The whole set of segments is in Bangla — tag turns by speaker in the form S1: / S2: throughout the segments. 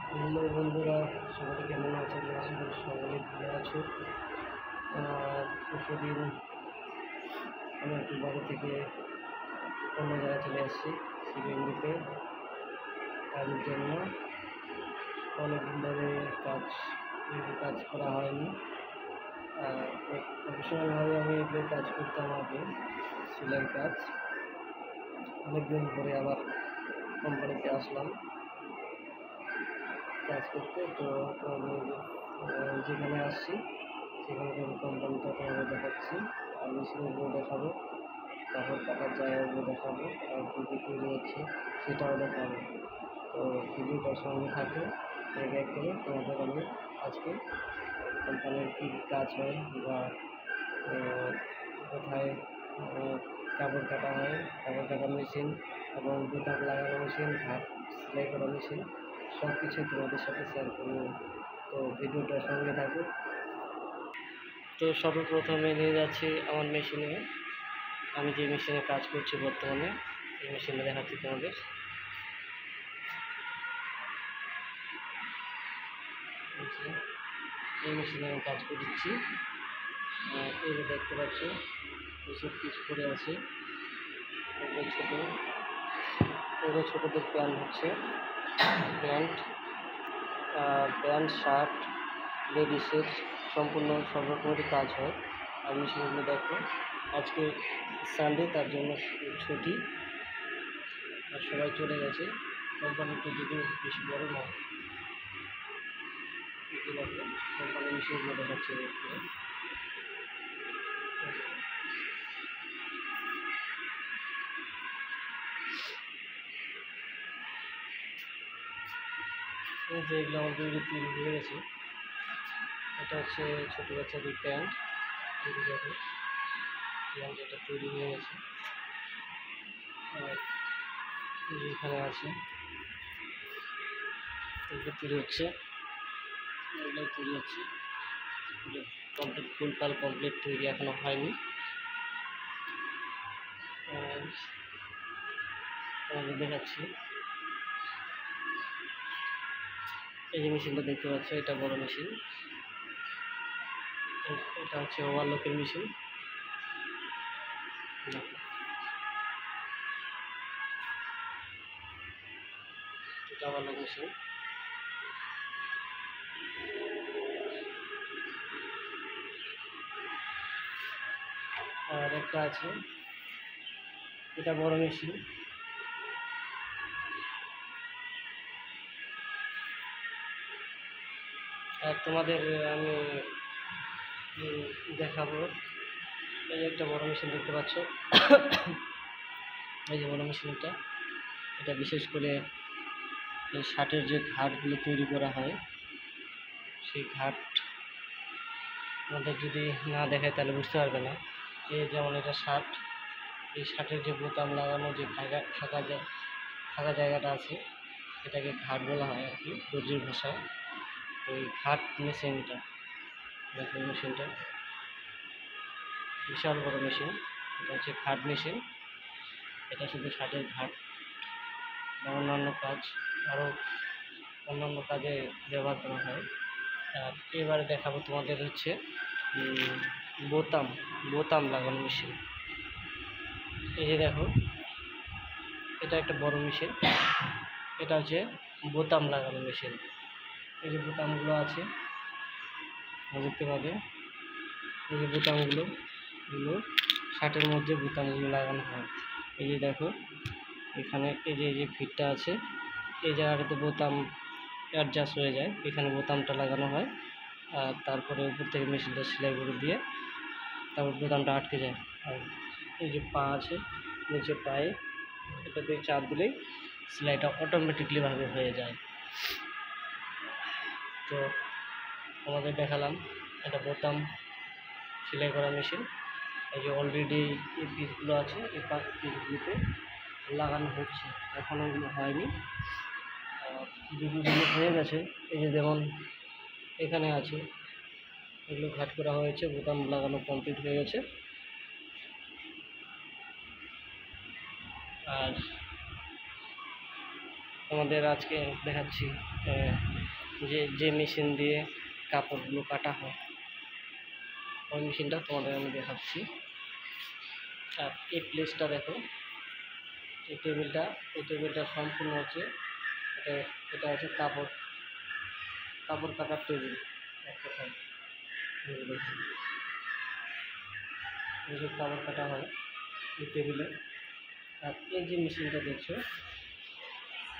S1: হ্যালো বন্ধুরা, সবাই কেমন আছেন? আশা করি সকলে ভালো আছো। পরশুদিন আমি একটু বাড়ি থেকে অন্য জায়গায় চলে আসছি শিলিগুড়িতে কাজের জন্য। অনেকদিন ধরে কাজ করা হয়নি। প্রফেশনালভাবে আমি এগুলো কাজ করতাম আগে, সেলাইয়ের কাজ। অনেকদিন পরে আবার কোম্পানিতে আসলাম কাজ করতে। তো আমি যেখানে আসছি সেখানকার কোম্পানিটা তোমাদের দেখাচ্ছি, আর মেশিনগুলো দেখাবো, কাপড় কাটার জায়গাগুলো দেখাবো, আর কী কী তৈরি হচ্ছে সেটাও দেখাবো। তো ভিডিওটার সঙ্গে থাকে, এক এক করে তোমাদের আমি আজকে কোম্পানির কী কাজ হয় বা কোথায় কাপড় কাটা হয়, কাপড় কাটার মেশিন এবং বোতাম লাগানো মেশিন, হাত সেলাই করা মেশিন, সব কিছু তোমাদের সাথে শেয়ার করবো। তো ভিডিওটার সঙ্গে থাকো। তো সর্বপ্রথমে নিয়ে যাচ্ছি আমার মেশিনে, আমি যে মেশিনে কাজ করছি বর্তমানে, এই মেশিনে দেখাচ্ছি তোমাদের। এই মেশিনে আমি কাজ করছি। এই যে দেখতে পাচ্ছ এসব কিছু করে আছে, এগুলো ছোটোদের প্যান্ট হচ্ছে, প্যান্ট শার্ট লেডিসের সম্পূর্ণ সব রকমেরই কাজ হয়। আর মেশিনগুলো দেখো, আজকে সানডে, তার জন্য ছুটি, আর সবাই চলে গেছে। কোম্পানিটা যদিও বেশি বড় নয়, দেখো কোম্পানির মেশিনগুলো দেখাচ্ছে। এই যে এগুলো অলরেডি তৈরি হয়ে গেছে। এটা হচ্ছে ছোটো বাচ্চাদের প্যান্ট, তৈরি দেখো প্যান্ট, এটা তৈরি হয়ে গেছে। আর এখানে আছে এগুলো তৈরি হচ্ছে, এগুলো তৈরি হচ্ছে কমপ্লিট, ফুলপাল কমপ্লিট তৈরি এখনো হয়নি। তোমাদের দেখাচ্ছি, এই যে মেশিনটা দেখতে পাচ্ছ, এটা বড় মেশিন, এটা হচ্ছে ওভারলকের মেশিন। এটা ওভারলক মেশিন। আর একটা আছে, এটা বড় মেশিন। আর তোমাদের আমি দেখাবো, এই একটা বড় মেশিন দেখতে পাচ্ছ, এই যে বড় মেশিনটা, এটা বিশেষ করে এই শার্টের যে ঘাটগুলো তৈরি করা হয়, সেই ঘাট আমাদের যদি না দেখায় তাহলে বুঝতে পারবে না। এই যেমন এটা শার্ট, এই শার্টের যে বোতাম লাগানো যে ফাঁকা জায়গাটা আছে, এটাকে ঘাট বলা হয় আর কি দর্জির ভাষায়। তো এই ঘাট মেশিনটা দেখো, মেশিনটা বিশাল বড় মেশিন, এটা হচ্ছে ঘাট মেশিন। এটা শুধু শার্টের ঘাট বা অন্যান্য কাজ, আরও অন্যান্য কাজে ব্যবহার করা হয়। আর এবারে দেখাবো তোমাদের হচ্ছে বোতাম লাগানো মেশিন। এই যে দেখো, এটা একটা বড় মেশিন, এটা হচ্ছে বোতাম লাগানো মেশিন। এই যে বোতামগুলো আছে দেখতে পাবে, এই যে বোতামগুলো, এগুলো শার্টের মধ্যে বোতামগুলো লাগানো হয়। এই যে দেখো এখানে এই যে ফিটটা আছে, এই জায়গাটাতে বোতাম অ্যাডজাস্ট হয়ে যায়, এখানে বোতামটা লাগানো হয়। আর তারপরে উপর থেকে মেশিনটা সেলাই করে দিয়ে তারপর বোতামটা আটকে যায়। আর এই যে পা আছে, নিচে পায়ে এটা দিয়ে চাপ দিলেই সেলাইটা অটোমেটিকলিভাবে হয়ে যায়। তো আমাদের দেখালাম এটা বোতাম সেলাই করা মেশিন। এই যে অলরেডি এই পিসগুলো আছে, এই পিসগুলোতে লাগানো হচ্ছে, এখনও এগুলো হয়নি। যেগুলো হয়ে গেছে, এই যে যেমন এখানে আছে, এগুলো ঘাট করা হয়েছে, বোতাম লাগানো কমপ্লিট হয়ে গেছে। আর আমাদের আজকে দেখাচ্ছি যে মেশিন দিয়ে কাপড়গুলো কাটা হয়, ওই মেশিনটা তোমাদের আমি দেখাচ্ছি। আর এই প্লেসটা দেখো, এই টেবিলটা সম্পূর্ণ হচ্ছে এটা হচ্ছে কাপড় কাটার টেবিল। এক কথায় এই যে কাপড় কাটা হয় এই টেবিলে। আর এই যে মেশিনটা দেখছো,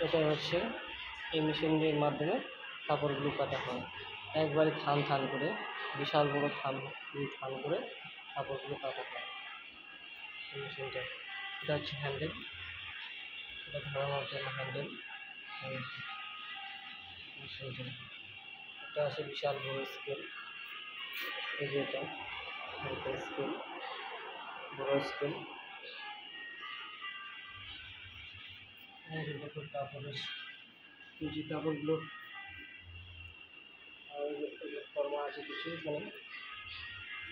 S1: এটা হচ্ছে এই মেশিনের মাধ্যমে কাপড়গুলো কাটা হয় একবারে থান করে, বিশাল বড় থান করে কাপড়গুলো কাটা হয় এই মেশিনটা। এটা হচ্ছে হ্যান্ডেল, এটা ধরানোর জন্য হ্যান্ডেল। মেশিনটা এটা আছে বিশাল বড় স্কেল, এই যে এটা স্কেল, বড় স্কেল। দেখো কাপড়ের যে কাপড়গুলো ফর্মা আছে কিছু, এখানে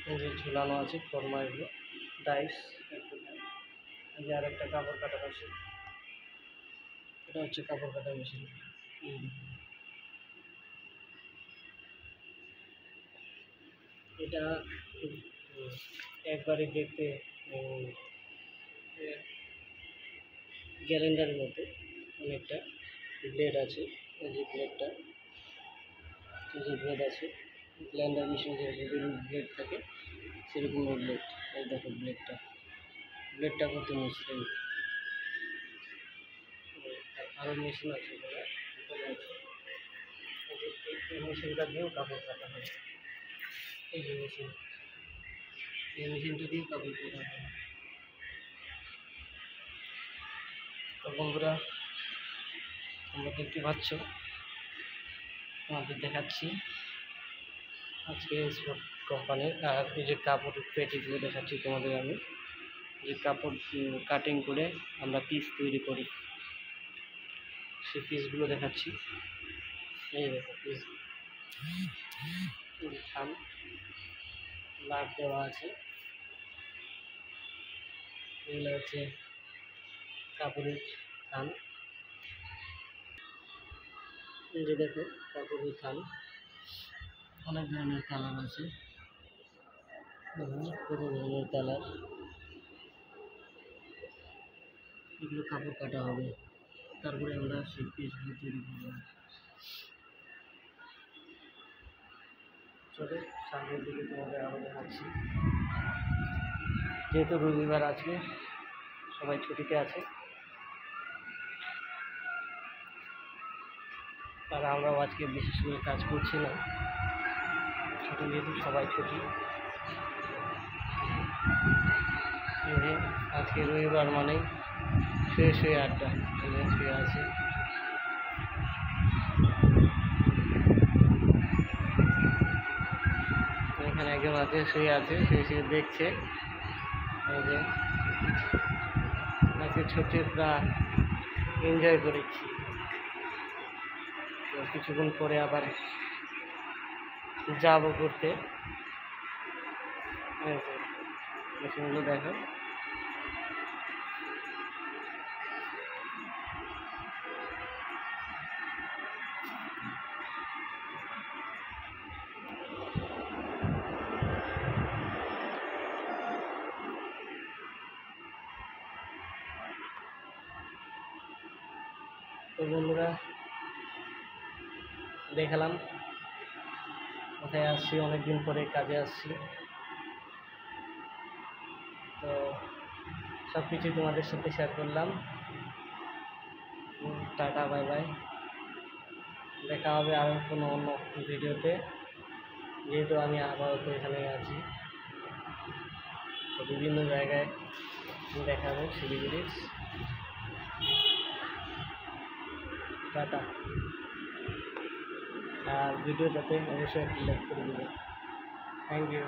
S1: এই যে ঝুলানো আছে ফর্মা, এগুলো ডাইস। এই যে আরেকটা কাপড় কাটা মেশিন, এটা হচ্ছে কাপড় কাটা মেশিন। এটা একবারে দেখতে গ্যারেন্ডারের মতো, অনেকটা ব্লেড আছে। এই যে ব্লেডটা, এই যে ব্লেড আছে, গ্রাইন্ডার মেশিন যে ব্লেড থাকে সেরকম ব্লেড। এই দেখো ব্লেডটা কত মসৃণ। আরও মেশিন আছে, এই মেশিনটা দিয়েও কাপড় কাটা হয়। এই যে এই মেশিনটা দিয়েও কাপড় কাটা হয়। তো বন্ধুরা, তোমরা দেখতে পাচ্ছ, তোমাদের দেখাচ্ছি আজকে স্পোর্ট কোম্পানির। আর এই যে কাপড় পেটিগুলো দেখাচ্ছি তোমাদের আমি, যে কাপড় কাটিং করে আমরা পিস তৈরি করি, সেই পিসগুলো দেখাচ্ছি। এই দেখো পিস, থান লাট দেওয়া আছে, এগুলো হচ্ছে কাপড়ের থান। এই যে দেখো কাপড়ের থান, অনেক ধরনের কালার আছে, কত ধরনের কালার। এগুলো কাপড় কাটা হবে, তারপরে আমরা সেই পিসগুলো তৈরি করবো। চলো সামনের দিকে তোমাদের আরও দেখাচ্ছি। যেহেতু রবিবার আজকে সবাই ছুটিতে আছে, আর আমরাও আজকে বিশেষ করে কাজ করছি না, যেহেতু সবাই ছুটি। আজকে রবিবার মানেই শুয়ে আড্ডা, শুয়ে আছে। এখানে একজন আছে, শুয়ে দেখছে। এই যে আজকে ছুটি পুরা এনজয় করেছি। তো কিছুক্ষণ পরে আবার যাব করতে। মেশিনগুলো দেখো, তো বন্ধুরা দেখালাম কোথায় আসছি, অনেকদিন পরে কাজে আসছি। তো সব কিছুই তোমাদের সাথে শেয়ার করলাম। টাটা, বাই বাই, দেখা হবে আরও কোনো অন্য ভিডিওতে। যেহেতু আমি আপাতত এখানে আছি, তো বিভিন্ন জায়গায় দেখাবো শিলিগুড়ি। টাটা। আর ভিডিওটাতে অবশ্যই একটি লাইক করে দেবেন। Thank you.